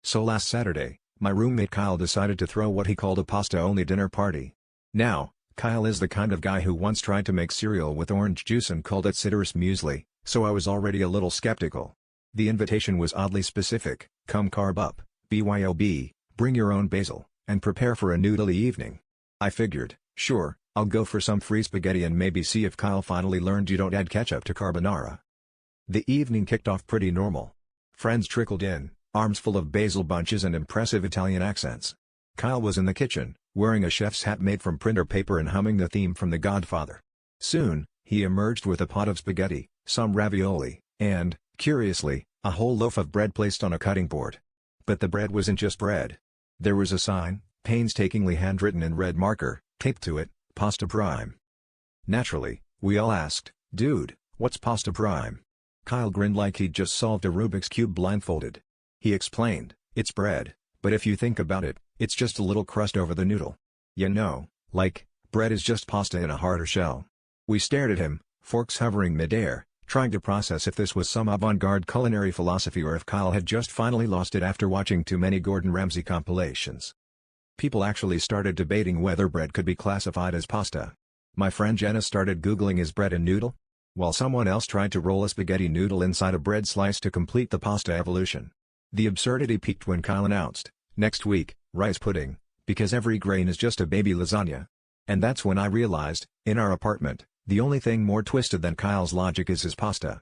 So last Saturday, my roommate Kyle decided to throw what he called a pasta-only dinner party. Now, Kyle is the kind of guy who once tried to make cereal with orange juice and called it citrus muesli, so I was already a little skeptical. The invitation was oddly specific: come carb up, BYOB, bring your own basil, and prepare for a noodly evening. I figured, sure, I'll go for some free spaghetti and maybe see if Kyle finally learned you don't add ketchup to carbonara. The evening kicked off pretty normal. Friends trickled in, arms full of basil bunches and impressive Italian accents. Kyle was in the kitchen, wearing a chef's hat made from printer paper and humming the theme from The Godfather. Soon, he emerged with a pot of spaghetti, some ravioli, and, curiously, a whole loaf of bread placed on a cutting board. But the bread wasn't just bread. There was a sign, painstakingly handwritten in red marker, taped to it, Pasta Prime. Naturally, we all asked, "Dude, what's Pasta Prime?" Kyle grinned like he'd just solved a Rubik's Cube blindfolded. He explained, "It's bread, but if you think about it, it's just a little crust over the noodle. You know, like, bread is just pasta in a harder shell." We stared at him, forks hovering midair, trying to process if this was some avant-garde culinary philosophy or if Kyle had just finally lost it after watching too many Gordon Ramsay compilations. People actually started debating whether bread could be classified as pasta. My friend Jenna started Googling "is bread a noodle?" while someone else tried to roll a spaghetti noodle inside a bread slice to complete the pasta evolution. The absurdity peaked when Kyle announced, "Next week, rice pudding, because every grain is just a baby lasagna." And that's when I realized, in our apartment, the only thing more twisted than Kyle's logic is his pasta.